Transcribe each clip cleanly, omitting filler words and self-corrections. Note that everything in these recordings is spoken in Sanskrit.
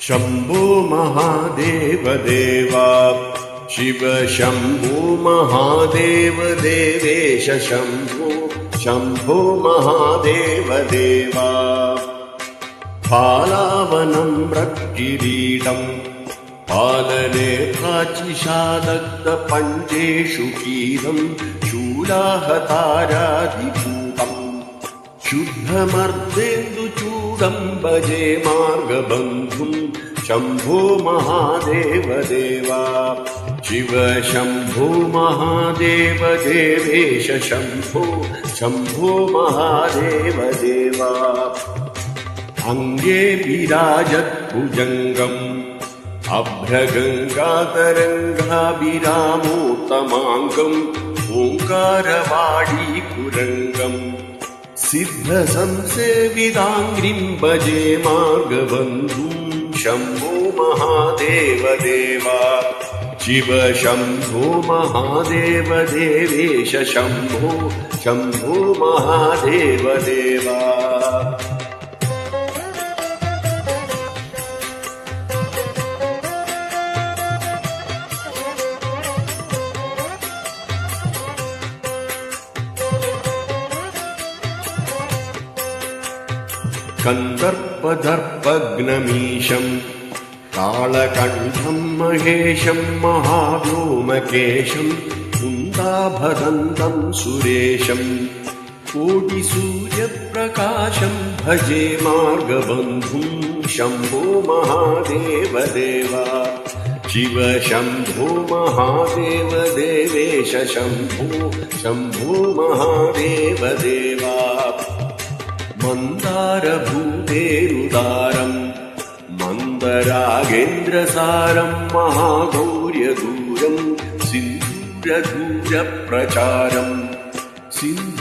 शम्भो महादेव देवा शिव शम्भो महादेव देवेश शम्भो शम्भो महादेव देवा फालावनं मृत्किरीटं पालने प्राचिषादग्धपञ्चेषु कीलं शूलाहतारादिभूतम् शुद्धमर्देन्दुचूडं भजे मार्गबन्धुं शम्भो महादेव देवा शिव शम्भो महादेव देवेश शम्भो शम्भो महादेव देवा अङ्गे विराजद्भुजङ्गम् अभ्रगङ्गातरङ्गाभिरामोत्तमाङ्गम् ओङ्कारवाडीकुरङ्गम् सिद्धसंसेविताङ्घ्रिं भजे मार्गबन्धुं शम्भो महादेव देवा शिव शम्भो महादेव देवेश शम्भो शम्भो महादेव देवा कन्दर्पदर्पघ्नमीशं कालकण्ठं महेशं महाव्योमकेशं कुन्दाभदन्तं सुरेशं कोटिसूर्यप्रकाशं भजे मार्गबन्धुं शम्भो महादेव देवा शिव शम्भो महादेव देवेश शम्भो शम्भो महादेव देवा मन्दारभूतेरुदारं मन्दरागेन्द्रसारं महागौर्यदूरं सिन्धूरदूरप्रचारं सिन्धुराजादिधीरं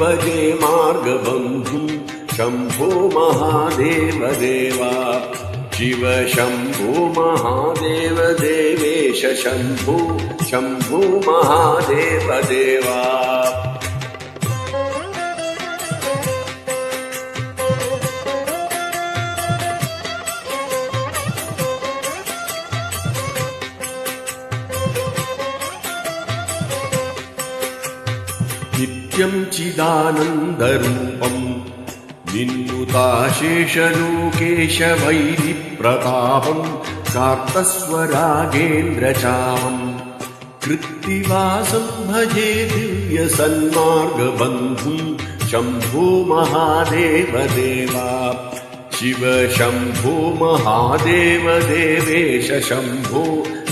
भजे मार्गबन्धुं शम्भो महादेव देवा शिव शम्भो महादेव देवेश शम्भो शम्भो महादेव देवा नित्यं चिदानन्दरूपं निन्नुताशेषलोकेश वैरिप्रतापं कार्तस्वरागेन्द्रचामं कृत्तिवासं भजे दिव्यसन्मार्गबन्धुं शम्भो महादेव देवा शिव शम्भो महादेव देवेश शम्भो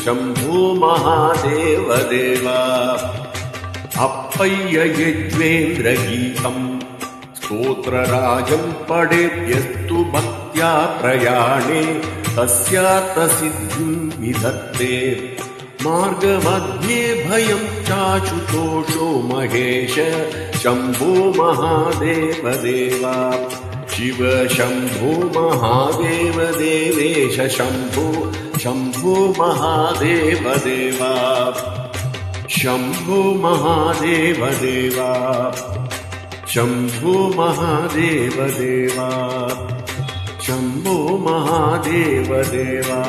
शम्भो महादेव देवा अप्पय्य यज्वेन्द्रगीतं स्तोत्रराजं पठेद्यस्तु भक्त्या प्रयाणे तस्यार्थसिद्धिं विधत्ते मार्गमध्ये भयं चाशुतोषो महेश शम्भो महादेव देवा शिव शम्भो महादेव देवेश शम्भो शम्भो महादेव देवा शम्भो महादेव देवा शम्भो महादेव देवा शम्भो महादेव देवा।